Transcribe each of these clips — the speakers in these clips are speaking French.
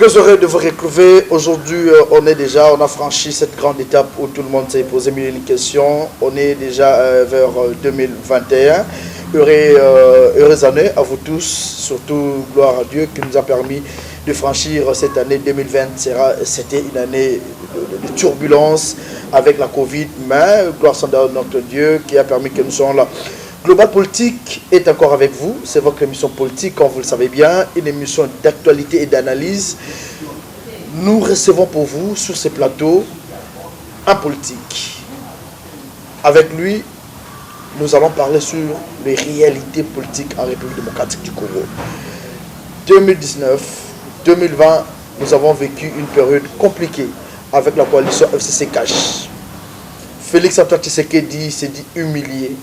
Très heureux de vous retrouver. Aujourd'hui, on a franchi cette grande étape où tout le monde s'est posé mille questions. On est déjà vers 2021. Heureuse année à vous tous, surtout gloire à Dieu qui nous a permis de franchir cette année 2020. C'était une année de turbulence avec la Covid, mais gloire à notre Dieu qui a permis que nous soyons là. Global Politique est encore avec vous. C'est votre émission politique, comme vous le savez bien, une émission d'actualité et d'analyse. Nous recevons pour vous sur ces plateaux un politique. Avec lui, nous allons parler sur les réalités politiques en République démocratique du Congo. 2019, 2020, nous avons vécu une période compliquée avec la coalition FCC Cash. Félix Antoine Tshisekedi s'est dit humilié,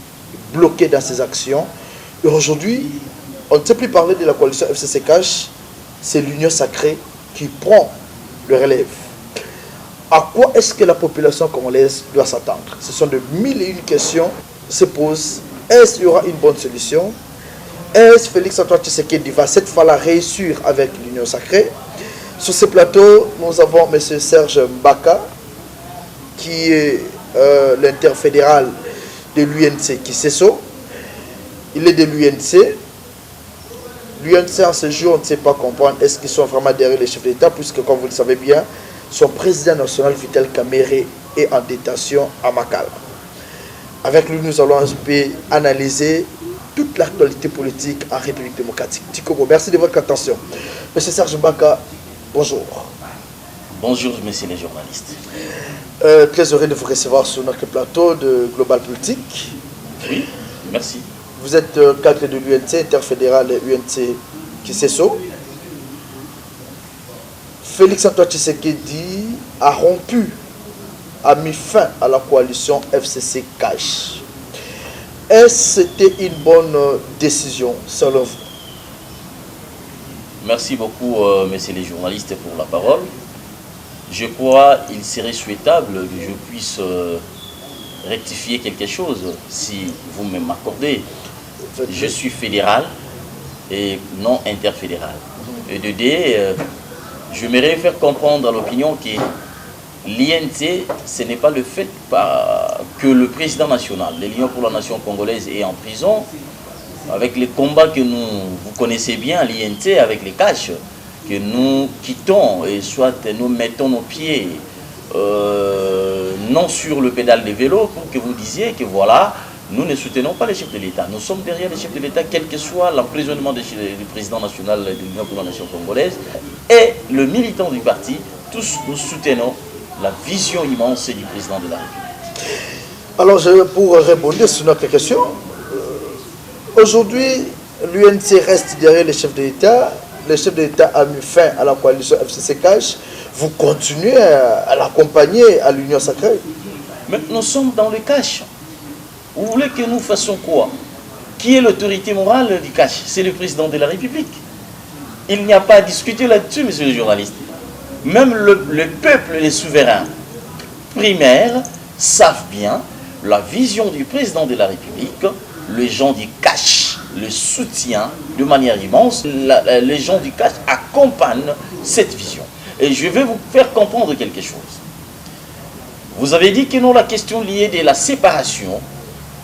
bloqué dans ses actions. Et aujourd'hui, on ne sait plus parler de la coalition FCC Cash, c'est l'union sacrée qui prend le relève. À quoi est-ce que la population congolaise doit s'attendre? Ce sont de mille et une questions qui se posent. Est-ce qu'il y aura une bonne solution? Est-ce que Félix Antoine Tshisekedi va cette fois-là réussir avec l'union sacrée? Sur ce plateau, nous avons M. Serge Mbaka, qui est l'interfédéral de l'UNC Kiseso. Il est de l'UNC. L'UNC en ce jour, on ne sait pas comprendre est-ce qu'ils sont vraiment derrière les chefs d'État, puisque comme vous le savez bien, son président national Vital Kamerhe est en détention à Makala. Avec lui, nous allons un peu analyser toute l'actualité politique en République démocratique du Congo. Merci de votre attention. Monsieur Serge Mbaka, bonjour. Bonjour, messieurs les journalistes. Très heureux de vous recevoir sur notre plateau de Global Politique. Oui, merci. Vous êtes cadre de l'UNC, interfédéral UNC Kiseso. Félix Antoine Tshisekedi a rompu, a mis fin à la coalition FCC Cash. Est-ce que c'était une bonne décision selon vous? Merci beaucoup, messieurs les journalistes, pour la parole. Je crois qu'il serait souhaitable que je puisse rectifier quelque chose, si vous m'accordez. Je suis fédéral et non interfédéral. Et de deux, j'aimerais faire comprendre à l'opinion que l'INC, ce n'est pas le fait que le président national, l'Union pour la nation congolaise, est en prison, avec les combats que vous connaissez bien, l'INC, avec les caches, que nous quittons et soit nous mettons nos pieds non sur le pédale de vélo pour que vous disiez que voilà, nous ne soutenons pas les chefs de l'État. Nous sommes derrière les chefs de l'État, quel que soit l'emprisonnement du président national de l'Union pour la nation congolaise et le militant du parti. Tous nous soutenons la vision immense du président de la République. Alors, pour répondre sur notre question, aujourd'hui, l'UNC reste derrière les chefs de l'État. Le chef de l'État a mis fin à la coalition FCC Cash. Vous continuez à l'accompagner à l'union sacrée. Mais nous sommes dans le cash. Vous voulez que nous fassions quoi? Qui est l'autorité morale du cash? C'est le président de la République. Il n'y a pas à discuter là-dessus, monsieur le journaliste. Même le peuple, les souverains primaires, savent bien la vision du président de la République. Les gens du cash le soutiennent de manière immense. Les gens du cash accompagnent cette vision. Et je vais vous faire comprendre quelque chose. Vous avez dit que non, la question liée de la séparation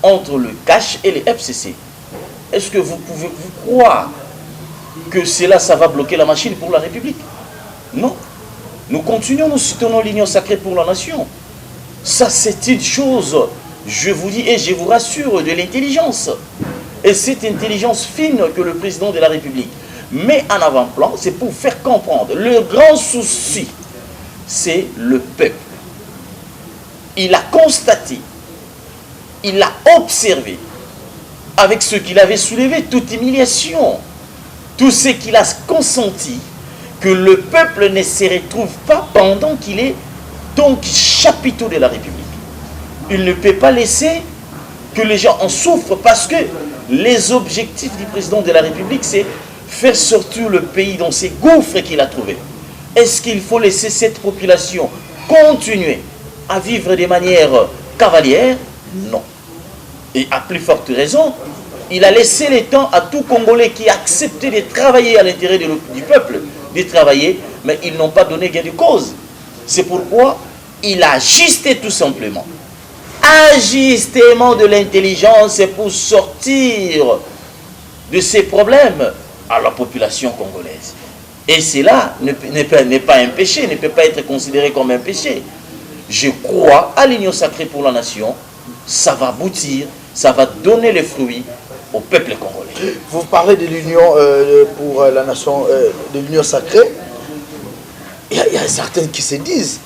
entre le cash et les FCC. Est-ce que vous pouvez vous croire que cela, ça va bloquer la machine pour la République? Non. Nous continuons, nous soutenons l'union sacrée pour la nation. Ça, c'est une chose, je vous dis et je vous rassure, de l'intelligence. Et cette intelligence fine que le président de la République met en avant-plan, c'est pour faire comprendre. Le grand souci, c'est le peuple. Il a constaté, il a observé, avec ce qu'il avait soulevé, toute humiliation, tout ce qu'il a consenti, que le peuple ne se retrouve pas pendant qu'il est donc chapiteau de la République. Il ne peut pas laisser que les gens en souffrent parce que les objectifs du président de la République, c'est faire sortir le pays dans ces gouffres qu'il a trouvés. Est-ce qu'il faut laisser cette population continuer à vivre de manière cavalière? Non. Et à plus forte raison, il a laissé le temps à tout Congolais qui a accepté de travailler à l'intérêt du peuple de travailler, mais ils n'ont pas donné gain de cause. C'est pourquoi il a ajusté tout simplement. Ajustement de l'intelligence pour sortir de ces problèmes à la population congolaise. Et cela n'est pas un péché, ne peut pas être considéré comme un péché. Je crois à l'union sacrée pour la nation, ça va aboutir, ça va donner les fruits au peuple congolais. Vous parlez de l'union pour la nation, de l'union sacrée. Il y a certains qui se disent,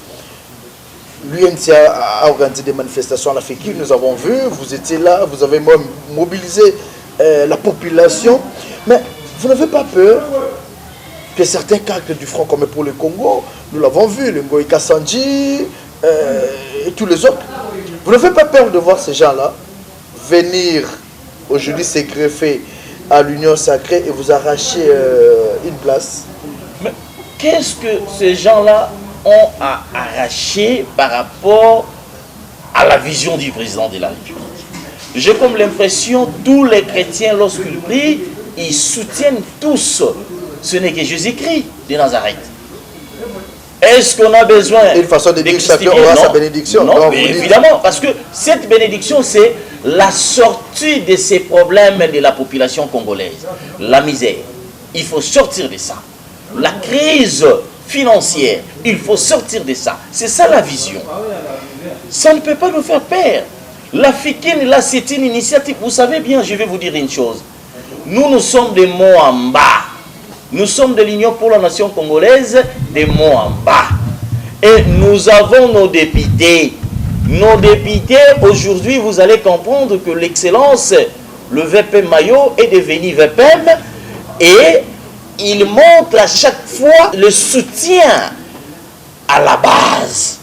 l'UNC a organisé des manifestations à l'Afrique, nous avons vu, vous étiez là, vous avez même mobilisé la population, mais vous n'avez pas peur que certains cadres du Front comme pour le Congo, nous l'avons vu, le Ngoï Kassanji et tous les autres, vous n'avez pas peur de voir ces gens-là venir aujourd'hui se greffer à l'union sacrée et vous arracher une place? Mais qu'est-ce que ces gens-là ont à arracher par rapport à la vision du président de la République? J'ai comme l'impression tous les chrétiens, lorsqu'ils prient, ils soutiennent tous. Ce n'est que Jésus-Christ de Nazareth. Est-ce qu'on a besoin une façon de dire que chacun aura sa bénédiction? Non, mais évidemment, parce que cette bénédiction, c'est la sortie de ces problèmes de la population congolaise. La misère, il faut sortir de ça. La crise financière, il faut sortir de ça. C'est ça la vision. Ça ne peut pas nous faire peur. L'Africaine, là, c'est une initiative. Vous savez bien, je vais vous dire une chose. Nous sommes des mots en bas. Nous sommes de l'Union pour la nation congolaise, des mots en bas. Et nous avons nos députés. Nos députés, aujourd'hui, vous allez comprendre que l'excellence, le VP Mayo est devenu VPM et il montre à chaque fois le soutien à la base.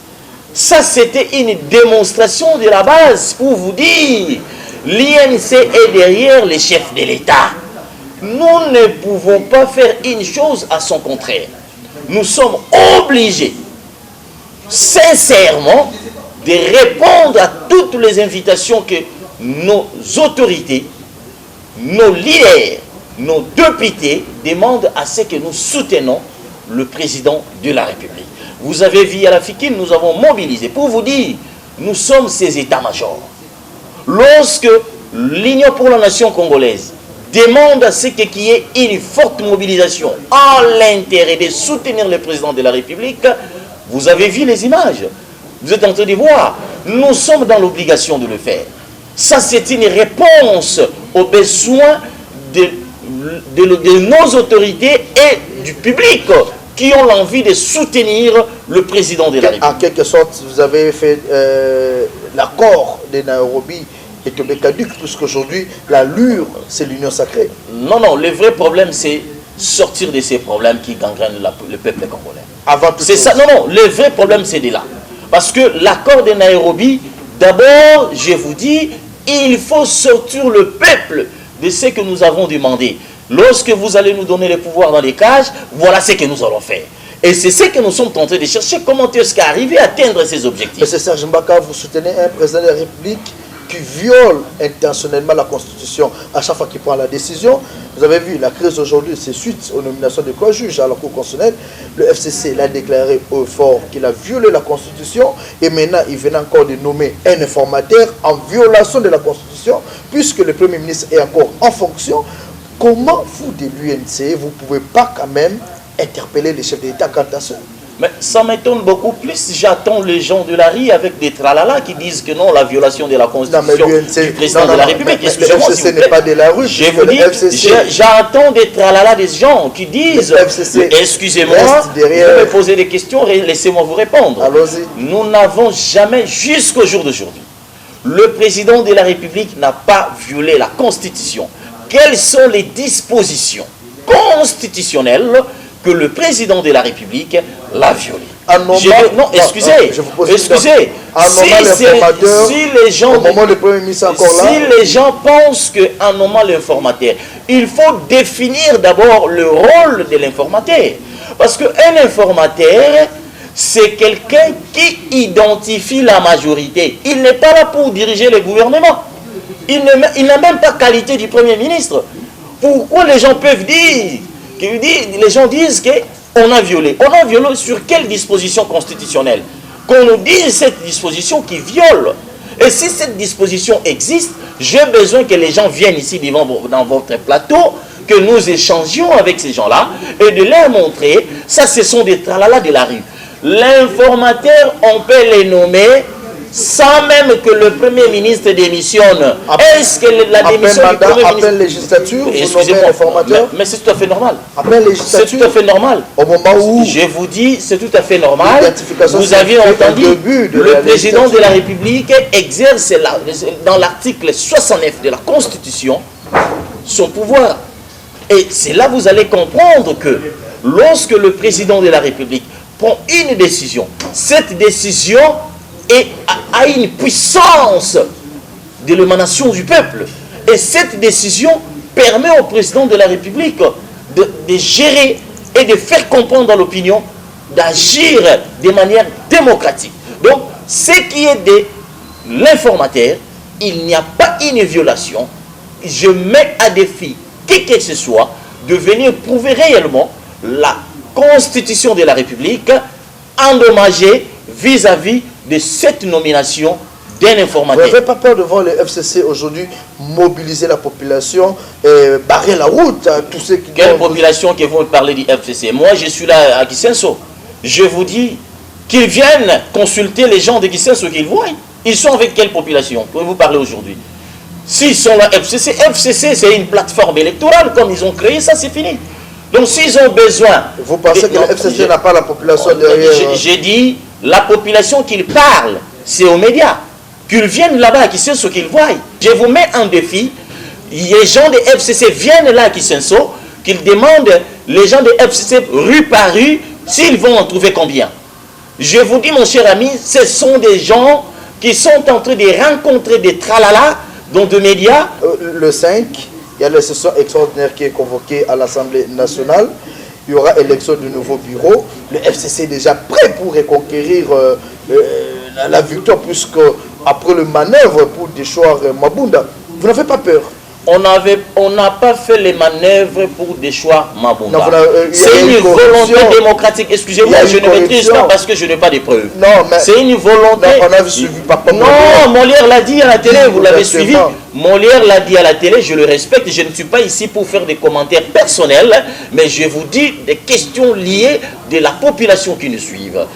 Ça, c'était une démonstration de la base pour vous dire l'INC est derrière les chefs de l'État. Nous ne pouvons pas faire une chose à son contraire. Nous sommes obligés, sincèrement, de répondre à toutes les invitations que nos autorités, nos leaders, nos députés demandent à ce que nous soutenons le président de la République. Vous avez vu à l'Afrique, nous avons mobilisé. Pour vous dire, nous sommes ces états-majors. Lorsque l'Union pour la nation congolaise demande à ce qu'il y ait une forte mobilisation en l'intérêt de soutenir le président de la République, vous avez vu les images. Vous êtes en train de voir. Nous sommes dans l'obligation de le faire. Ça, c'est une réponse aux besoins de nos autorités et du public qui ont l'envie de soutenir le président de la République. En quelque sorte, vous avez fait l'accord de Nairobi et tombé caduc, puisqu'aujourd'hui, l'allure, c'est l'union sacrée. Non, non, le vrai problème, c'est sortir de ces problèmes qui gangrènent le peuple congolais. Avant tout c'est ça. Non, non, le vrai problème, c'est de là. Parce que l'accord de Nairobi, d'abord, je vous dis, il faut sortir le peuple de ce que nous avons demandé. Lorsque vous allez nous donner les pouvoirs dans les cages, voilà ce que nous allons faire. Et c'est ce que nous sommes en train de chercher. Comment est-ce qu'arriver à atteindre ces objectifs? Monsieur Serge Mbaka, vous soutenez un président de la République qui viole intentionnellement la Constitution à chaque fois qu'il prend la décision. Vous avez vu, la crise aujourd'hui, c'est suite aux nominations de trois juges à la Cour constitutionnelle. Le FCC l'a déclaré au fort qu'il a violé la Constitution et maintenant il vient encore de nommer un informateur en violation de la Constitution puisque le Premier ministre est encore en fonction. Comment vous, de l'UNC, vous ne pouvez pas quand même interpeller les chefs d'État quant à ça? Mais ça m'étonne beaucoup plus. J'attends les gens de la rue avec des tralala qui disent que non, la violation de la Constitution du président de la République. Excusez-moi, le FCC n'est pas de la rue. Je vous dis, j'attends des tralala des gens qui disent, excusez-moi, vous me posez des questions, laissez-moi vous répondre. Allons-y. Nous n'avons jamais, jusqu'au jour d'aujourd'hui, le président de la République n'a pas violé la Constitution. Quelles sont les dispositions constitutionnelles que le président de la République l'a violé? Non, excusez, excusez. Si les gens, au moment le Premier ministre encore là, si les gens pensent qu'en nommant l'informateur, il faut définir d'abord le rôle de l'informateur. Parce qu'un informateur, c'est quelqu'un qui identifie la majorité. Il n'est pas là pour diriger le gouvernement. Il n'a même pas qualité du Premier ministre. Pourquoi les gens peuvent dire, les gens disent que On a violé. On a violé sur quelle disposition constitutionnelle? Qu'on nous dise cette disposition qui viole. Et si cette disposition existe, j'ai besoin que les gens viennent ici dans votre plateau, que nous échangions avec ces gens-là et de leur montrer, ça ce sont des tralala de la rue. L'informateur, on peut les nommer sans même que le Premier ministre démissionne. Est-ce que la démission du Premier ministre... Après législature, vous nommez l'informateur? Mais c'est tout à fait normal. Après législature, c'est tout à fait normal. Au moment où... Je vous dis, c'est tout à fait normal. Vous avez entendu, le président de la République exerce dans l'article 69 de la Constitution son pouvoir. Et c'est là que vous allez comprendre que lorsque le président de la République prend une décision, cette décision a une puissance de l'émanation du peuple. Et cette décision permet au président de la République de gérer et de faire comprendre à l'opinion, d'agir de manière démocratique. Donc, ce qui est de l'informateur, il n'y a pas une violation. Je mets à défi qui que ce soit de venir prouver réellement la Constitution de la République endommagée vis-à-vis de cette nomination d'un informateur. Vous n'avez pas peur de voir le FCC aujourd'hui mobiliser la population et barrer la route à tous ceux qui... Quelle population qui vont parler du FCC? Moi, je suis là à Gisenso. Je vous dis qu'ils viennent consulter les gens de Gisenso qu'ils voient. Ils sont avec quelle population? Pouvez-vous parler aujourd'hui? S'ils sont là, FCC c'est une plateforme électorale, comme ils ont créé ça, c'est fini. Donc s'ils ont besoin... Vous pensez que le FCC n'a pas la population derrière... J'ai dit, la population qu'ils parlent, c'est aux médias. Qu'ils viennent là-bas, qu'ils savent ce qu'ils voient. Je vous mets en défi, les gens de FCC viennent là à Gisenso, qu'ils demandent les gens de FCC rue par rue, s'ils vont en trouver combien. Je vous dis, mon cher ami, ce sont des gens qui sont en train de rencontrer des tralala dans des médias. Le 5, il y a la session extraordinaire qui est convoquée à l'Assemblée nationale. Il y aura élection du nouveau bureau. Le FCC est déjà prêt pour reconquérir la victoire, puisque après le manœuvre pour déchoir Mabunda, vous n'avez pas peur? On n'a pas fait les manœuvres pour déchoir Mabunda. C'est une volonté démocratique. Excusez-moi, je ne maîtrise pas parce que je n'ai pas de preuves. Non, mais c'est une volonté. Non, on a suivi Papa. Non, Molière l'a dit à la télé, vous l'avez suivi. Molière l'a dit à la télé, je le respecte. Je ne suis pas ici pour faire des commentaires personnels, mais je vous dis des questions liées de la population qui nous suivent.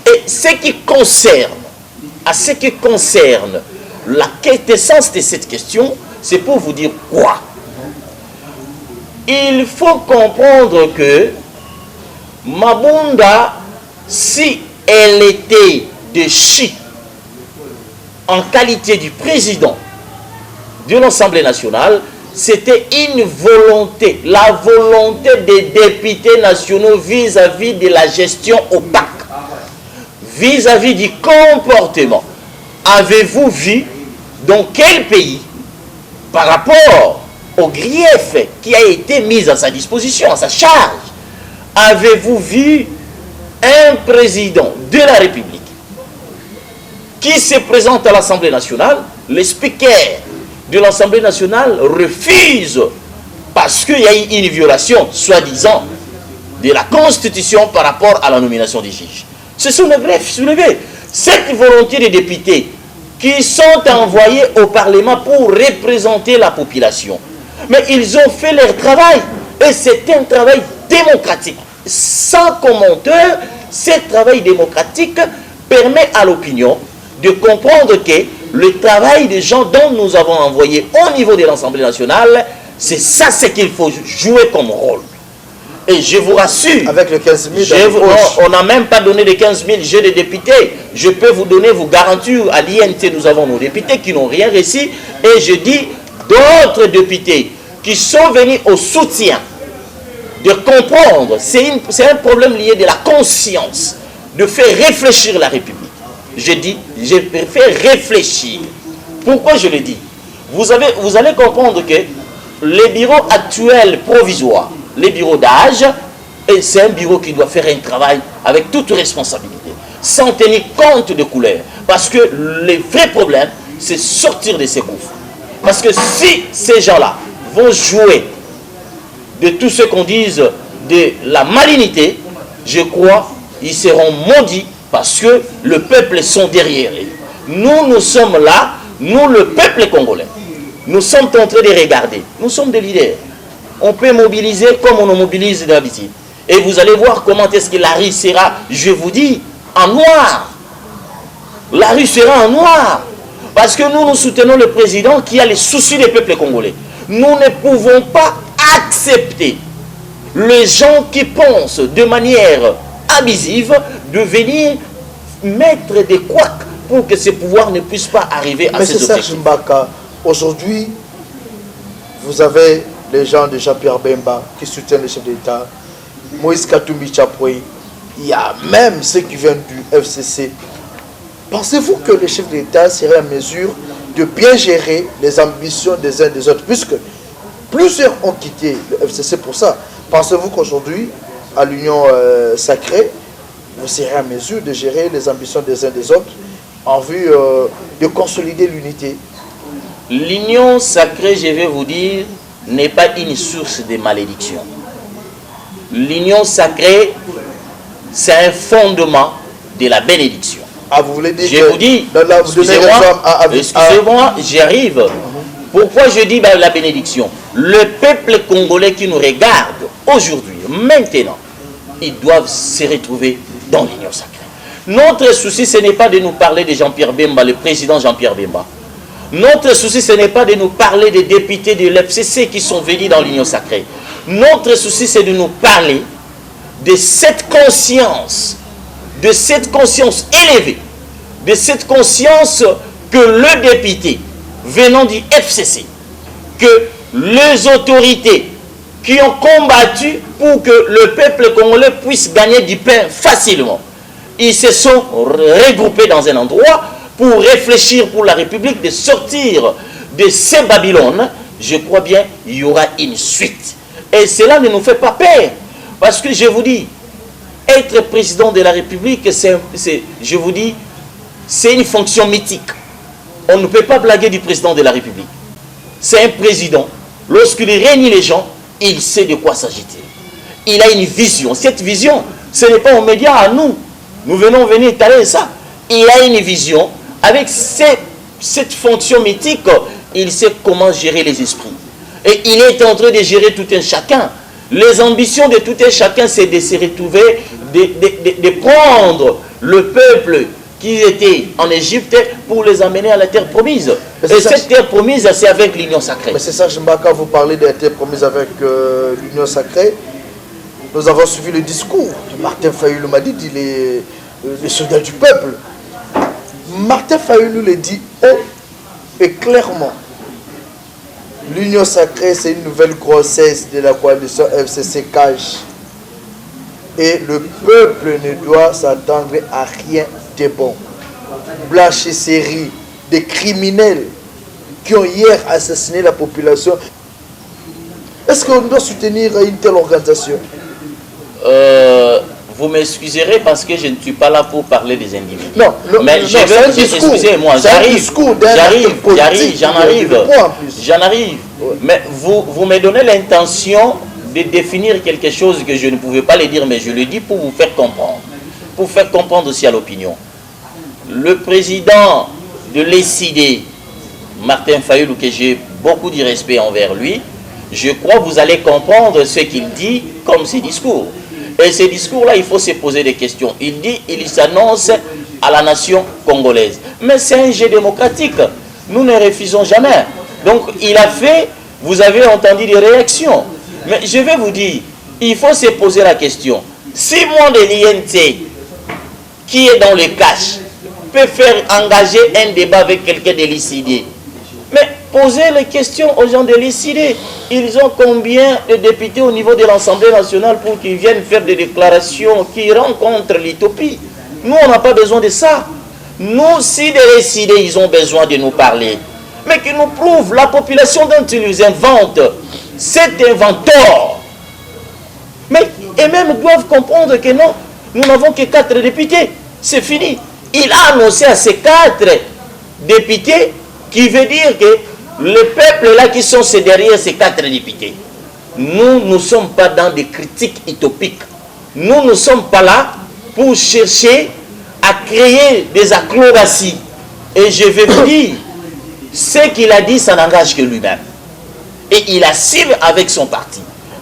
Et ce qui concerne la quintessence de cette question, c'est pour vous dire quoi? Il faut comprendre que Mabunda, si elle était de Chi en qualité du président de l'Assemblée nationale, c'était une volonté, la volonté des députés nationaux vis-à-vis de la gestion opaque, vis-à-vis du comportement. Avez-vous vu dans quel pays, par rapport au grief qui a été mis à sa disposition, à sa charge, avez-vous vu un président de la République qui se présente à l'Assemblée nationale, le speaker de l'Assemblée nationale refuse parce qu'il y a eu une violation, soi-disant, de la Constitution par rapport à la nomination des juges? Ce sont les greffes soulevés. Cette volonté des députés qui sont envoyés au Parlement pour représenter la population. Mais ils ont fait leur travail. Et c'est un travail démocratique. Sans commentaire, ce travail démocratique permet à l'opinion de comprendre que le travail des gens dont nous avons envoyé au niveau de l'Assemblée nationale, c'est ça ce qu'il faut jouer comme rôle. Et je vous rassure, avec les 15 000, on n'a même pas donné les 15 000 jeux de députés. Je peux vous donner, vous garantir, à l'INT, nous avons nos députés qui n'ont rien reçu. Et je dis, d'autres députés qui sont venus au soutien de comprendre, c'est un problème lié de la conscience, de faire réfléchir la République. Je dis, je préfère réfléchir. Pourquoi je le dis? Vous allez comprendre que les bureaux actuels provisoires, les bureaux d'âge, et c'est un bureau qui doit faire un travail avec toute responsabilité, sans tenir compte de couleurs. Parce que le vrai problème, c'est sortir de ces gouffres. Parce que si ces gens-là vont jouer de tout ce qu'on dise de la malignité, je crois, ils seront maudits parce que le peuple sont derrière eux. Nous sommes là, nous le peuple congolais. Nous sommes en train de regarder. Nous sommes des leaders. On peut mobiliser comme on nous mobilise d'habitude. Et vous allez voir comment est-ce que la rue sera, je vous dis, en noir. La rue sera en noir. Parce que nous soutenons le président qui a les soucis des peuples congolais. Nous ne pouvons pas accepter les gens qui pensent de manière abusive de venir mettre des couacs pour que ce pouvoir ne puisse pas arriver à ses objectifs. Serge Mbaka, aujourd'hui, vous avez les gens de Jean-Pierre Bemba qui soutiennent le chef d'État, Moïse Katumbi Chapoué, il y a même ceux qui viennent du FCC. Pensez-vous que le chef d'État serait en mesure de bien gérer les ambitions des uns des autres, puisque plusieurs ont quitté le FCC pour ça? Pensez-vous qu'aujourd'hui, à l'Union sacrée, vous serez en mesure de gérer les ambitions des uns des autres en vue de consolider l'unité? L'Union sacrée, je vais vous dire, n'est pas une source de malédiction. L'Union sacrée, c'est un fondement de la bénédiction. Ah, vous voulez dire je vous dis, excusez-moi, j'y arrive. Pourquoi je dis la bénédiction? Le peuple congolais qui nous regarde aujourd'hui, maintenant, ils doivent se retrouver dans l'Union sacrée. Notre souci, ce n'est pas de nous parler de Jean-Pierre Bemba, le président Jean-Pierre Bemba. Notre souci, ce n'est pas de nous parler des députés de l'FCC qui sont venus dans l'Union sacrée. Notre souci, c'est de nous parler de cette conscience élevée, de cette conscience que le député venant du FCC, que les autorités qui ont combattu pour que le peuple congolais puisse gagner du pain facilement, ils se sont regroupés dans un endroit pour réfléchir pour la République de sortir de ces Babylones. Je crois bien il y aura une suite. Et cela ne nous fait pas peur. Parce que je vous dis, être président de la République, je vous dis, c'est une fonction mythique. On ne peut pas blaguer du président de la République. C'est un président. Lorsqu'il réunit les gens, il sait de quoi s'agiter. Il a une vision. Cette vision, ce n'est pas aux médias, à nous. Nous venons venir étaler ça. Il a une vision. Avec cette fonction mythique, il sait comment gérer les esprits. Et il est en train de gérer tout un chacun. Les ambitions de tout un chacun, c'est de se retrouver, de prendre le peuple qui était en Égypte pour les amener à la terre promise. Et cette terre promise, c'est avec l'Union sacrée. Mais c'est ça, Mbaka, vous parlez de la terre promise avec l'Union sacrée. Nous avons suivi le discours de Martin Fayulu Madid, il est le soldat du peuple. Martin Fayulu le dit haut et clairement. L'Union sacrée, c'est une nouvelle grossesse de la coalition FCC-CAJ. Et le peuple ne doit s'attendre à rien de bon. Blanchisserie des criminels qui ont hier assassiné la population. Est-ce qu'on doit soutenir une telle organisation? Vous m'excuserez parce que je ne suis pas là pour parler des individus. Non, mais je vais vous excusez-moi, j'en arrive. Ouais. Mais vous me donnez l'intention de définir quelque chose que je ne pouvais pas le dire, mais je le dis pour vous faire comprendre. Pour faire comprendre aussi à l'opinion. Le président de l'ECD, Martin Fayulu, que j'ai beaucoup de respect envers lui, je crois que vous allez comprendre ce qu'il dit comme ses discours. Et ces discours-là, il faut se poser des questions. Il dit, il s'annonce à la nation congolaise. Mais c'est un jeu démocratique. Nous ne refusons jamais. Donc, il a fait, vous avez entendu des réactions. Mais je vais vous dire, il faut se poser la question. Si moi de l'INT, qui est dans le cash, peut faire engager un débat avec quelqu'un de l'ICD, mais posez les questions aux gens de l'ICD. Ils ont combien de députés au niveau de l'Assemblée nationale pour qu'ils viennent faire des déclarations qui rencontrent l'utopie? Nous, on n'a pas besoin de ça. Nous, si de l'ICD, ils ont besoin de nous parler, mais qu'ils nous prouvent la population dont ils inventent, cet inventeur. Mais, et même doivent comprendre que non, nous n'avons que 4 députés. C'est fini. Il a annoncé à ces 4 députés qui veut dire que le peuple là qui sont derrière ces 4 députés. Nous ne sommes pas dans des critiques utopiques. Nous ne sommes pas là pour chercher à créer des acrobaties. Et je vais vous dire, ce qu'il a dit, ça n'engage que lui-même. Et il assume avec son parti.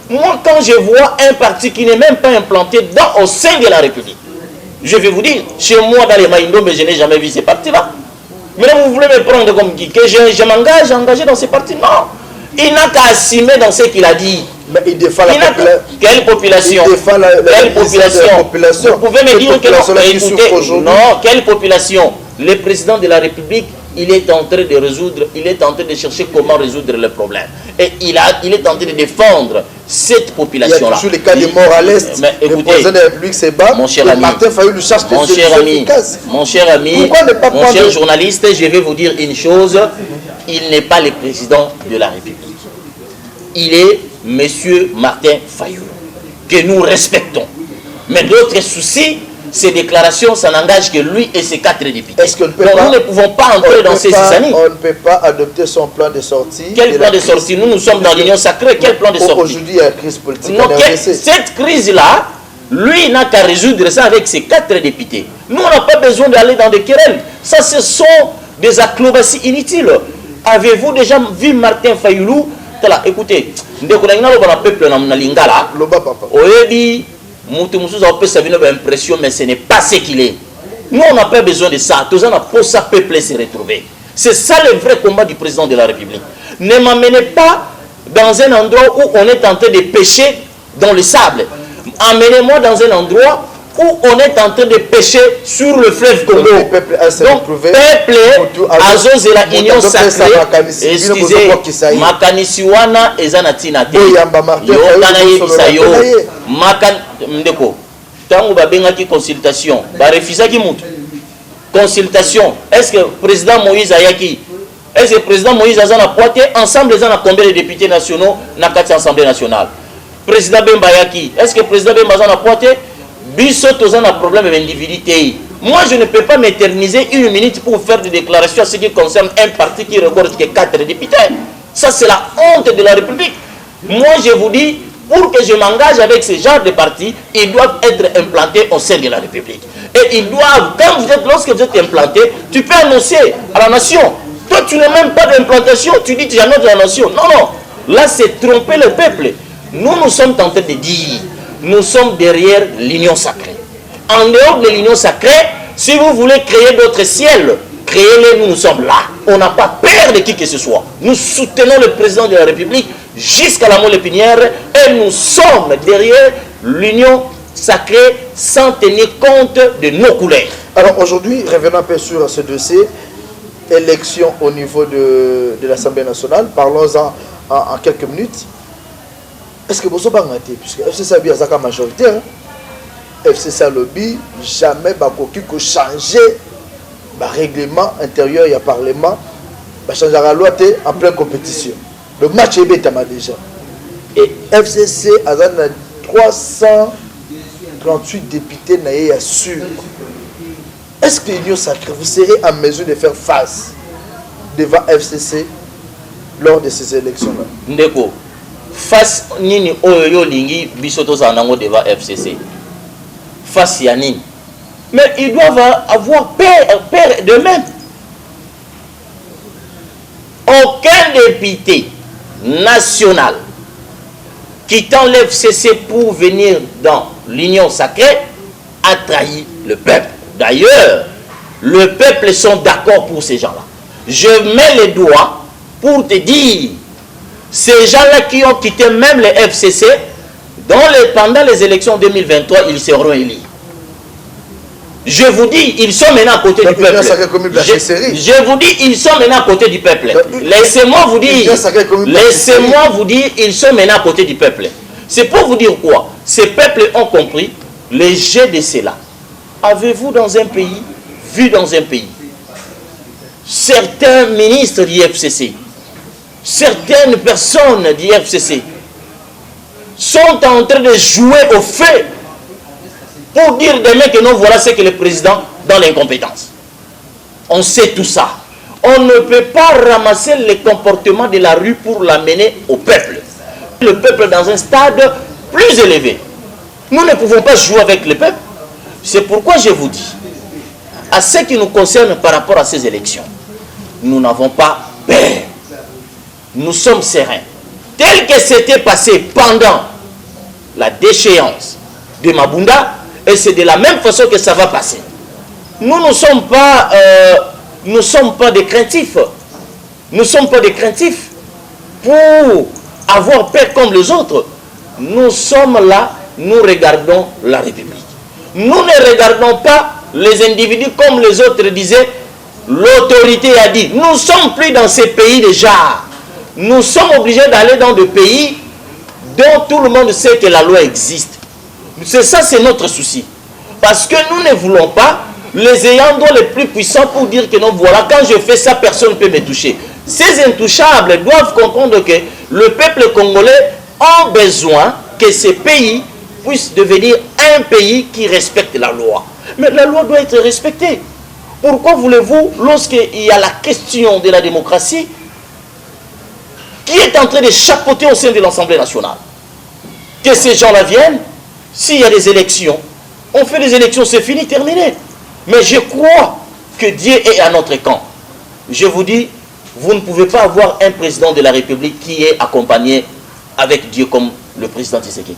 Moi, quand je vois un parti qui n'est même pas implanté au sein de la République, je vais vous dire, chez moi dans les Maïndo, mais je n'ai jamais vu ces partis-là. Mais là, vous voulez me prendre comme qui? Que je m'engage engagé dans ces partis? Non. Il n'a qu'à assumer dans ce qu'il a dit. Mais il défend la population. Quelle population? Il défend quelle population? Vous pouvez me dire que non, quelle population? Le président de la République, il est en train de résoudre, il est en train de chercher comment résoudre le problème. Et il est en train de défendre cette population-là. Il y a toujours les cas de Moraleste. Le président de la République s'est battu. Mon cher ami, Martin Fayoulou cherche mon cher ami, mon cher journaliste, je vais vous dire une chose. Il n'est pas le président de la République. Il est Monsieur Martin Fayoulou, que nous respectons. Mais d'autres soucis, ces déclarations, ça n'engage que lui et ses 4 députés. Est-ce que nous ne pouvons pas entrer dans ces années. On ne peut pas adopter son plan de sortie. Quel plan de sortie? Nous sommes dans l'union sacrée. Quel plan de sortie? Aujourd'hui, il y a une crise politique. Non, cette crise-là, lui n'a qu'à résoudre ça avec ses 4 députés. Nous, on n'a pas besoin d'aller dans des querelles. Ça, ce sont des acrobaties inutiles. Avez-vous déjà vu Martin Fayoulou? Écoutez, peuple na lingala. Oyebi mutu musuza opesa bino ba impression, mais ce n'est pas ce qu'il est. Nous, on n'a pas besoin de ça. Tous on a pour ça peuple se retrouver. C'est ça le vrai combat du président de la République. Ne m'amenez pas dans un endroit où on est en train de pêcher dans le sable. Amenez-moi dans un endroit où on est en train de pêcher sur le fleuve Congo. Donc, peuple Azos et la union sacrée, excusez, Makanisiwana et Zanatina. Ndeko, tant que bengaki consultation, ba refusaki mutu. Consultation. Est-ce que le président Moïse Ayaki, est-ce que le président Moïse Azana Poité, ensemble les a combien de députés nationaux dans la Assemblée nationale? Président Bemba Yaki, est-ce que le président Bemba Azana Poité? Biso tous un problème d'individualité. Moi, je ne peux pas m'éterniser 1 minute pour faire des déclarations à ce qui concerne un parti qui regorge que 4 députés. Ça, c'est la honte de la République. Moi, je vous dis, pour que je m'engage avec ce genre de partis, ils doivent être implantés au sein de la République. Et ils doivent, lorsque vous êtes implanté, tu peux annoncer à la nation. Toi, tu n'as même pas d'implantation, tu dis que tu annonces à la nation. Non, non. Là, c'est tromper le peuple. Nous sommes en train de dire, nous sommes derrière l'union sacrée. En dehors de l'union sacrée, si vous voulez créer d'autres ciels, créez-les, nous sommes là. On n'a pas peur de qui que ce soit. Nous soutenons le président de la République jusqu'à la moelle épinière et nous sommes derrière l'union sacrée sans tenir compte de nos couleurs. Alors aujourd'hui, revenons un peu sur ce dossier, élection au niveau de l'Assemblée nationale, parlons-en en quelques minutes. Est-ce que vous avez raté? Puisque FCC a bien sa majorité, FCC a lobby, jamais bakoki ko changer le règlement intérieur, il y a parlement, changer la loi en pleine compétition. Le match est bêtement déjà. Et FCC a 338 députés naïe sûr. Est-ce que l'Union sacrée, vous serez en mesure de faire face devant FCC lors de ces élections-là? Ndeko, face nini oyo lingi bisoto zanango devant FCC. Face yanini. Mais ils doivent avoir peur d'eux-mêmes. Aucun député national quittant l'FCC pour venir dans l'union sacrée a trahi le peuple. D'ailleurs, le peuple sont d'accord pour ces gens-là. Je mets les doigts pour te dire, ces gens-là qui ont quitté même le FCC, pendant les élections 2023, ils seront élus. Je vous dis, ils sont maintenant à côté du peuple. Je vous dis, ils sont maintenant à côté du peuple. Laissez-moi vous dire, ils sont maintenant à côté du peuple. C'est pour vous dire quoi? Ces peuples ont compris les jets de cela. Avez-vous dans un pays, vu dans un pays, certains ministres du FCC, certaines personnes du FCC sont en train de jouer au fait pour dire demain que non, voilà ce que le président dans l'incompétence. On sait tout ça. On ne peut pas ramasser les comportements de la rue pour l'amener au peuple. Le peuple dans un stade plus élevé. Nous ne pouvons pas jouer avec le peuple. C'est pourquoi je vous dis, à ce qui nous concerne par rapport à ces élections, nous n'avons pas peur. Nous sommes sereins. Tel que c'était passé pendant la déchéance de Mabunda, et c'est de la même façon que ça va passer. Nous ne sommes pas, des craintifs. Nous ne sommes pas des craintifs pour avoir peur comme les autres. Nous sommes là, nous regardons la République. Nous ne regardons pas les individus comme les autres disaient, l'autorité a dit. Nous ne sommes plus dans ces pays déjà. Nous sommes obligés d'aller dans des pays dont tout le monde sait que la loi existe. C'est ça, c'est notre souci. Parce que nous ne voulons pas les ayants droit les plus puissants pour dire que non, voilà, quand je fais ça, personne ne peut me toucher. Ces intouchables doivent comprendre que le peuple congolais a besoin que ces pays puissent devenir un pays qui respecte la loi. Mais la loi doit être respectée. Pourquoi voulez-vous, lorsqu'il y a la question de la démocratie, qui est en train de chapeauter au sein de l'Assemblée nationale, que ces gens-là viennent, s'il y a des élections, on fait des élections, c'est fini, terminé. Mais je crois que Dieu est à notre camp. Je vous dis, vous ne pouvez pas avoir un président de la République qui est accompagné avec Dieu comme le président Tshisekedi.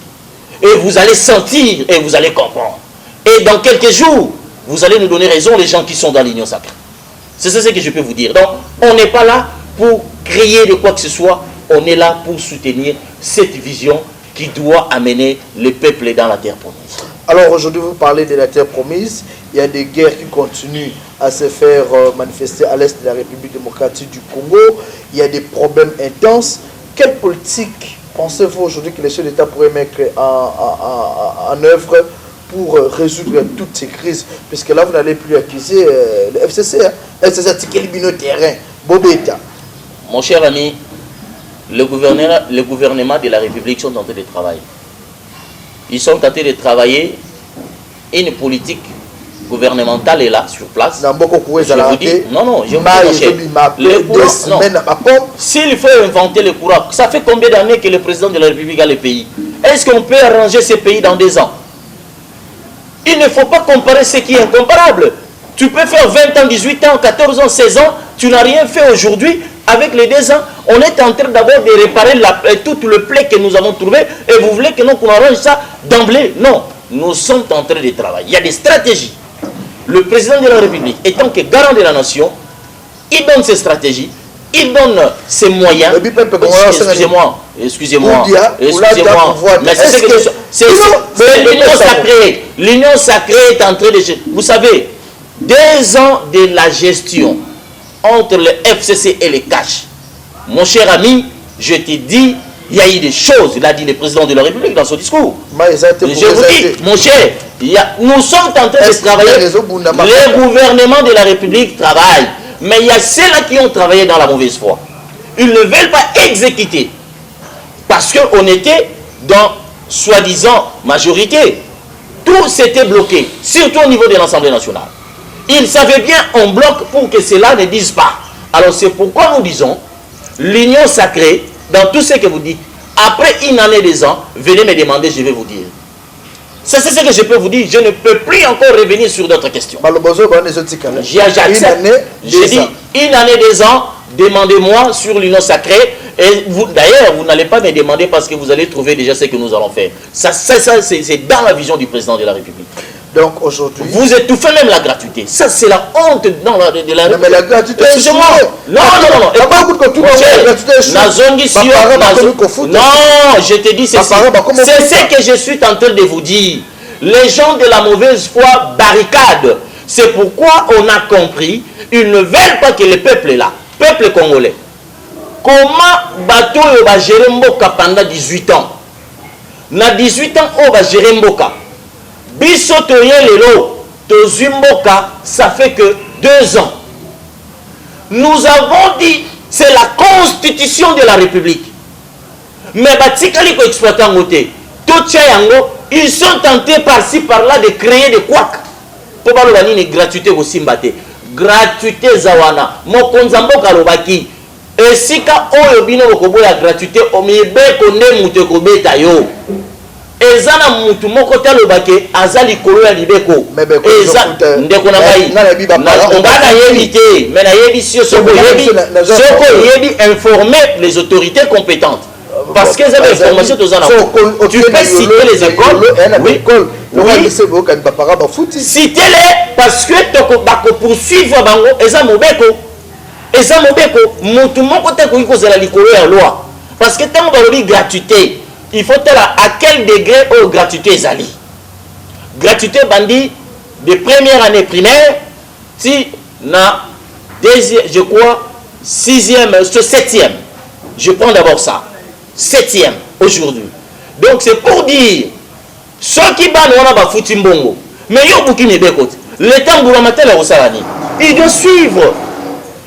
Et vous allez sentir et vous allez comprendre. Et dans quelques jours, vous allez nous donner raison, les gens qui sont dans l'union sacrée. C'est ce que je peux vous dire. Donc, on n'est pas là pour créer de quoi que ce soit. On est là pour soutenir cette vision qui doit amener le peuple dans la terre promise. Alors aujourd'hui, vous parlez de la terre promise. Il y a des guerres qui continuent à se faire manifester à l'est de la République démocratique du Congo. Il y a des problèmes intenses. Quelle politique pensez-vous aujourd'hui que les chefs d'État pourraient mettre en œuvre pour résoudre toutes ces crises? Puisque là, vous n'allez plus accuser le FCC. Hein? FCC a tiqué le terrain. Bobeta. Mon cher ami, le gouvernement de la République sont en train de travailler. Ils sont en train de travailler. Une politique gouvernementale est là, sur place. Je vous dis, non, je vous dis, s'il faut inventer le courant, ça fait combien d'années que le président de la République a le pays? Est-ce qu'on peut arranger ces pays dans 2 ans? Il ne faut pas comparer ce qui est incomparable. Tu peux faire 20 ans, 18 ans, 14 ans, 16 ans, tu n'as rien fait aujourd'hui. Avec les 2 ans, on est en train d'abord de réparer tout le plaie que nous avons trouvé et vous voulez que nous qu'on arrange ça d'emblée? Non, nous sommes en train de travailler. Il y a des stratégies. Le président de la République, étant que garant de la nation, il donne ses stratégies, il donne ses moyens. Excusez-moi. Mais c'est l'union sacrée. L'union sacrée est en train de... Vous savez, 2 ans de la gestion entre le FCC et les cash. Mon cher ami, je te dis, il y a eu des choses, il a dit le président de la République dans son discours. Je vous dis, mon cher, nous sommes en train de travailler. Le gouvernement de la République travaille. Mais il y a ceux-là qui ont travaillé dans la mauvaise foi. Ils ne veulent pas exécuter. Parce qu'on était dans soi-disant majorité. Tout s'était bloqué, surtout au niveau de l'Assemblée nationale. Ils savaient bien, on bloque pour que cela ne dise pas. Alors c'est pourquoi nous disons, l'union sacrée, dans tout ce que vous dites, après 1 année, 2 ans, venez me demander, je vais vous dire. C'est ce que je peux vous dire. Je ne peux plus encore revenir sur d'autres questions. J'accepte. J'ai dit 1 année, 2 ans, demandez-moi sur l'union sacrée. Et d'ailleurs, vous n'allez pas me demander parce que vous allez trouver déjà ce que nous allons faire. Ça c'est dans la vision du président de la République. Donc aujourd'hui... Vous étouffez même la gratuité. Ça, c'est la honte de la République. Non, mais la gratuité... Excusez-moi. Non. Non, je te dis, c'est ce que je suis en train de vous dire. Les gens de la mauvaise foi barricadent. C'est pourquoi on a compris, ils ne veulent pas que le peuple est là. Peuple congolais. Comment bateau va gérer Mboka pendant 18 ans? Na 18 ans, on va gérer Mboka. Bisotoye lelo, Tozumboka, ça fait que 2 ans. Nous avons dit, c'est la constitution de la République. Mais Batikali ko exploitant côté, ils sont tentés par-ci par-là de créer des couacs. Pour parler de gratuité aussi mbate. Gratuité zawana. Mokonzamboka lobaki. Et si ka oyo bino kobo la gratuité, omiyebe konde mute kobeta yo. ezana mutu moko talobake azali kolo ya libeko eza ndeko na ngai ngana yebi te mais na yebi soko yebi informer les autorités compétentes parce que ça l'information de zana tu peux citer les écoles citer-les parce que bako poursuivre bango eza mobeko mutu moko te ko kozala likolo ya loi parce que tant balobi gratuité il faut à quel degré au gratuité ezali gratuité bandi de première année primaire si na deuxième je crois 6e 7e je prends d'abord ça 7e aujourd'hui donc c'est pour dire ceux qui ban wana ba futi mbongo mais yo buki mebeko l'état nguramatel au salani il doit suivre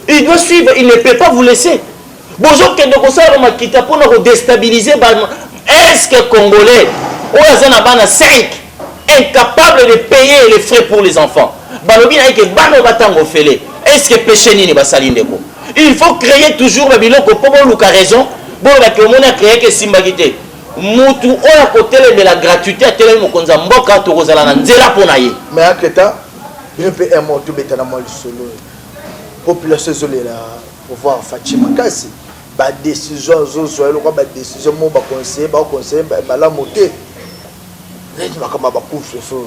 il ne peut pas vous laisser bonjour que de ça on m'a quitté pour nous déstabiliser. Est-ce que Congolais, ou 5, incapables de payer les frais pour les enfants, est-ce que péché n'est pas salindeko? Il faut créer toujours le bilan que pour nous raison, pour que on a créé que Simbagité. Mutu on a côté de la gratuité à télé mokonza mboka to kozala na nzela pona ye. Mais à Kreta, il peut un mot tout betana mal solo. Population zolela pour voir Fatima Kasi. Ba décision zo le ba décision mo ba conseiller ba la moté les ba kama ba couvre feu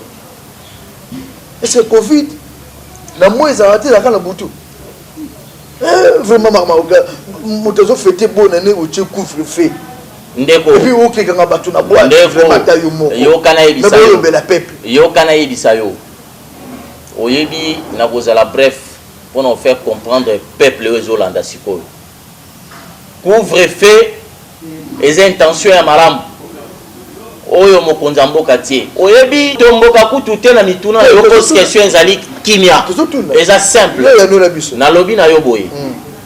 est-ce que covid na moi ils arrêté la kana butu vraiment moto zo fêter bonne année ou tu couvre feu ndeko et puis o ki kanga batu na bois yo kana ebisa yo be la peuple yo kana ebisa yo oyebi na kozala bref pour nous faire comprendre peuple ezolanda sikoyo couvre-feu et intentions ya malamu oyo mokonza mboka tie oyebi tomboka kutu te na mituna yo pose question ezali kimia eza simple na lobi na yo boye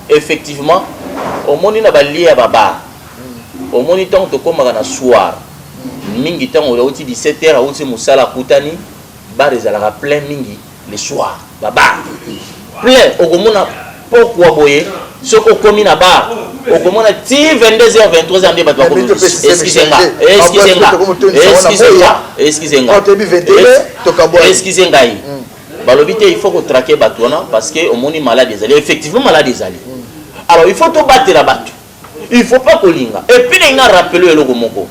effectivement omoni na balie ya baba omoni tant to komaka na soir mingi tant o uti 17h a uti musala kutani bar ezalaka plein mingi le soir baba plein okomona pourquoi boye soko komi na bar okomona ti 22h 23h nde bato bakomi excusez ngai balobi te il faut ko traquer bato wana parce que omoni malade ezali effectivement malade ezali alors il faut to battre bato il faut pas kolinga et puis na rappeler eloko moko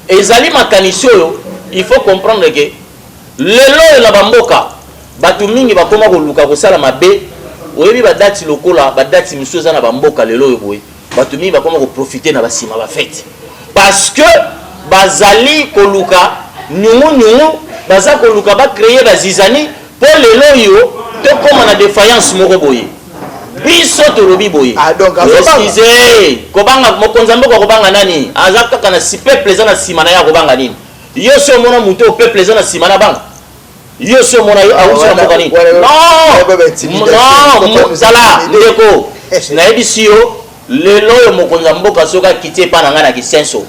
ezali makanisi oyo il faut comprendre que lelo la bamboka bato mingi bakoma koluka kosala mabe oyebi badati lokola badati misuza na bamboka lelo yoboye bato mingi bakoma ko profiter na basima ba fête parce que bazali koluka nyungu baza koluka ba créer bazizani pour lelo yo to koma na défaillance moko boye biso to lobi boye excusez kobanga mokonza mboka kobanga nani azaka kana si peuple za na sima na ya kobanga nini yo so mona muto peuple za na sima na banga yo so mona yo awusa mboka nini non sala ndeko na ebisi yo lelo yo mokonza mboka soka kite pa na ngana kisenso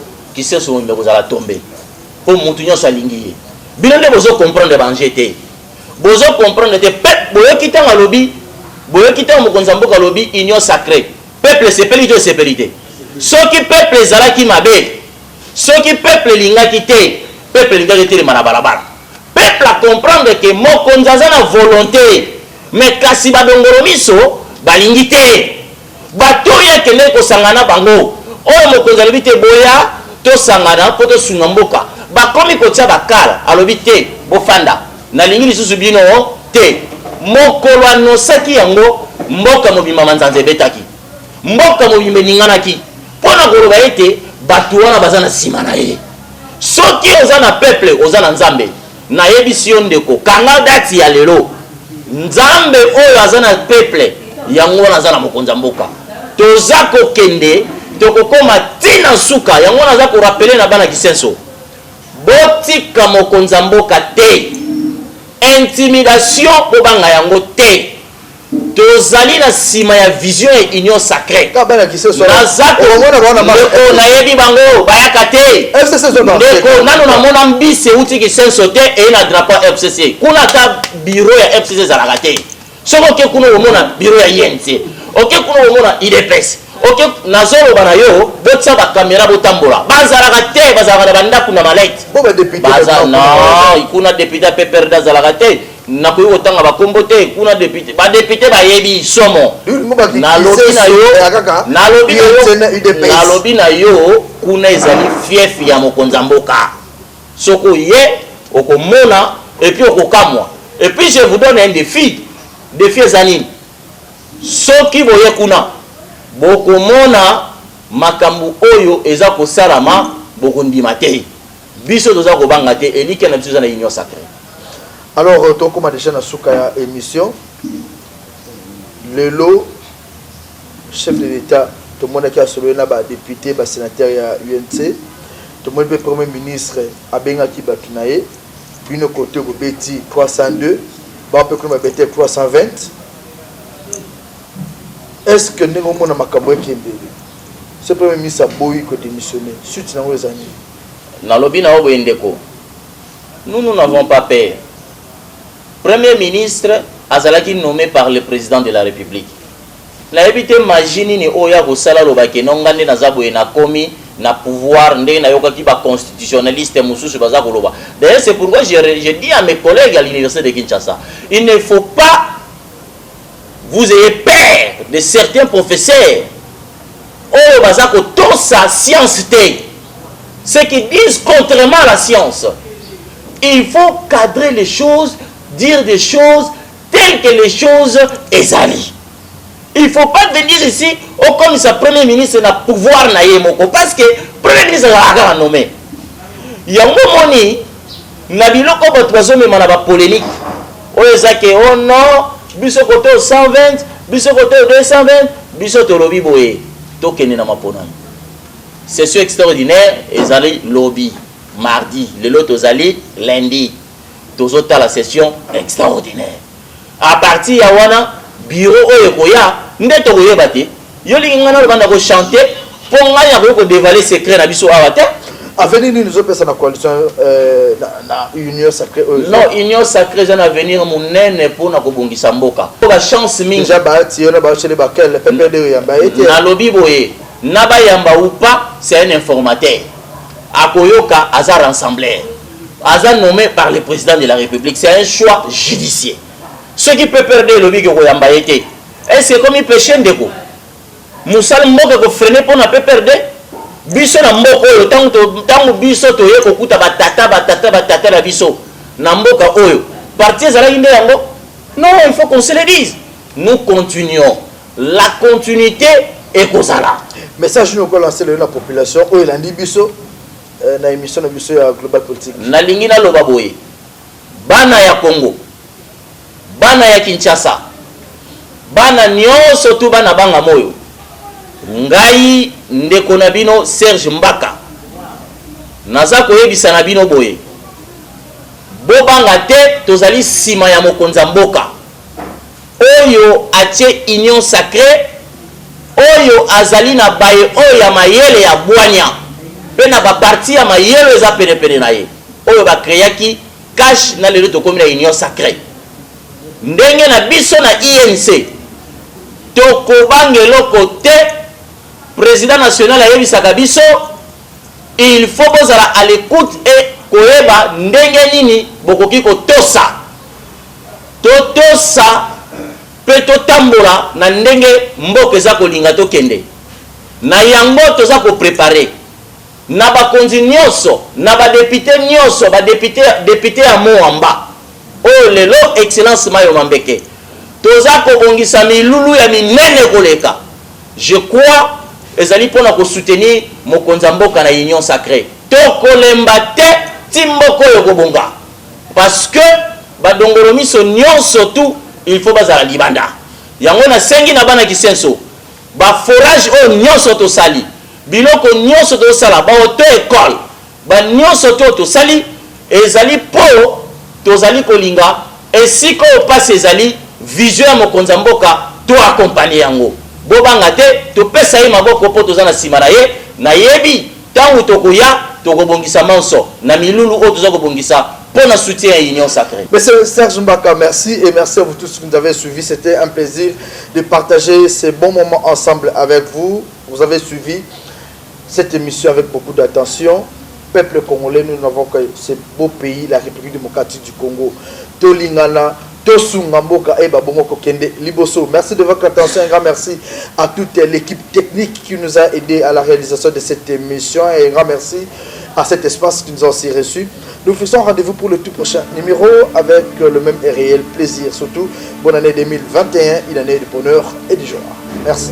mbe kozala tombe po mutu nyonso alingi ye bino nde bozo comprendre banje te bozo comprendre te peuple boyo kitanga lobi boyo kitanga mokonza mboka lobi union sacrée peuple sepeli to sepelité soki peuple ezalaki mabe soki peuple lingaki te peuple lingaki te le marabarabara peuple a comprendre que mokonza aza na volonté mais kasi badongolo miso balingi te bato oyo akende kosangana bango oyo mokonzi alobi te boya tosangana mpo tosunga mboka bakomi kotia bakala alobi te bofanda nalingi lisusu bino te mokolo anosaki yango mboka mobimba manzanza ebetaki mboka mobimba eninganaki mpo na koloba ete bato wana baza na nsima na ye soki oza na peuple oza na nzambe nayebisi yo ndeko kanga dati ya lelo nzambe oyo aza na peuple yango wana aza na mokonza mboka toza kokende tokokoma tina suka yango wana aza korapele na bana kisenso botika mokonza mboka te intimidation kobanga yango te tozali na nsima ya vision ya union sacrée ndeko nayebi bango bayaka te ndeko nano namona mbisi euti kisenso te eye na drapeau ya fcc kuna ata biro ya fcc ezalaka te soki oke kuna omona biro ya yen te OK kuna omona IDPS OK nazolo bana yo botsa ba caméra botambola bazalaka te bazalaka banda kuna malite bo ba député non ikuna député PPRD zalaka te na ko yotanga ba kombo te kuna député ba député ba yebi somo na lobi na yo kuna ezali fief ya mokonza mboka soko ye okomona et puis okokamwa et puis je vous donne un défi ezali soki boye kuna bokomona makambu oyo eza ko salama bokondima te biso toza ko banga te elike na biso na union sacrée. Alors donc comme déjà na suka ya émission lelo chef de l'État tout le monde qui a solo na ba député ba sénateur ya UNC tout le monde le premier ministre abenga ki bakinaye bino côté ko beti 302 ba peu comme beti 320. Est-ce que nous avons makambo kembe ce premier ministre a boyi ko démissionner suite na wezani na lobi na obo endeko nous n'avons pas peur. Premier ministre azalaki nommé par le président de la République na ebité imagine ni oya ko sala lobake nongane na zabo na komi na pouvoir ndenge na yoka ki ba constitutionnaliste mususu baza ko loba. D'ailleurs c'est pourquoi je dis à mes collègues à l'université de Kinshasa, il ne faut pas vous ayez peur de certains professeurs. Oh, bazako tout sa science té. Ceux qui disent contrairement à la science. Il faut cadrer les choses, dire des choses telles que les choses ezali. Il ne faut pas venir ici oh, comme sa premier ministre n'a pouvoir na yemoko parce que premier ministre a nommé. Il y a un moment na biloko batwazo mema na ba polémique. Oh ezake oh non biso côté 120 biso côté 220 biso tolobi boye tokene na mapona session extraordinaire ezali lobby mardi le lot ozali lundi tozota la session extraordinaire à partir ya wana bureau oyo koya ndeto koyeba te yo lingana banda ko chanter pour nganya ko dévaler secret na biso awa te. Avenir nous avons la coalition na union sacrée. Non, union sacrée j'en avenir monene pour na kobongisa mboka. Ba chance mingi. Déjà ba ti on ba chez les bakel PPD yamba été. Na lobi boye, na ba yamba ou pas, c'est un informateur. Akoyoka aza rassembleur. Aza nommé par le président de la République, c'est un choix judiciaire. Ceux qui peuvent perdre lobi ko yamba été. Est-ce que comme il péché ndeko? Musal mboka ko freiner pour na perdre biso na mboko oyo tango biso toye kokuta batata na biso na mboka oyo parti ezalaki nde yango. Non, il faut qu'on se le dise. Nous continuons, la continuité est kozala. Message nous ko lancer la population oyo landi biso na émission na biso ya global politique na lingi na loba boye bana ya Congo bana ya Kinshasa bana nyonso tu bana banga moyo ngai ndeko na bino Serge Mbaka naza koyebisa na bino boye bobanga te tozali sima ya mokonza mboka oyo atie union sacrée oyo azali na baye oyo ya mayele ya bwanya pe na baparti ya mayele eza penepene na ye oyo bakreaki cash na lelo tokomi na union sacrée ndenge na biso na INC tokobangeloko te. Président national a yebisaka biso il faut bozala à l'écoute et koyeba ndenge nini bokoki kotosa pe totambola na ndenge mboka eza kolinga tokende na yango toza koprepare na bakonzi nyonso na badepute nyonso badepute ya Moamba oyo lelo excellence Mayo Mambeke toza kobongisa milulu ya minene koleka. Je crois ezali pona ko soutenir mokonza mboka na union sacrée tokolemba te timboko yo kobonga parce que badongolo miso nyonso tout il faut bazala libanda yango na sengi na bana kisenso ba forage o nyonso to sali biloko nyonso to sala ba auto école ba nyonso to sali ezali po tozali kolinga esiko passe ezali vision ya mokonza mboka to accompagner yango bobanga te topesa ye maboko po toza na sima na ye na yebi tangu tokoya tokobongisa manso na milulu o toza kobongisa pour notre soutien à l'Union Sacrée. Monsieur Serge Mbaka, merci et merci à vous tous qui nous avez suivis. C'était un plaisir de partager ces bons moments ensemble avec vous. Vous avez suivi cette émission avec beaucoup d'attention. Peuple congolais, nous n'avons que ce beau pays, la République démocratique du Congo. Tolingana, Tosungamboka et Babomoko Kende, Liboso. Merci de votre attention. Un grand merci à toute l'équipe technique qui nous a aidé à la réalisation de cette émission. Et un grand merci à cet espace qui nous a aussi reçus. Nous faisons rendez-vous pour le tout prochain numéro avec le même et réel plaisir. Surtout, bonne année 2021, une année de bonheur et de joie. Merci.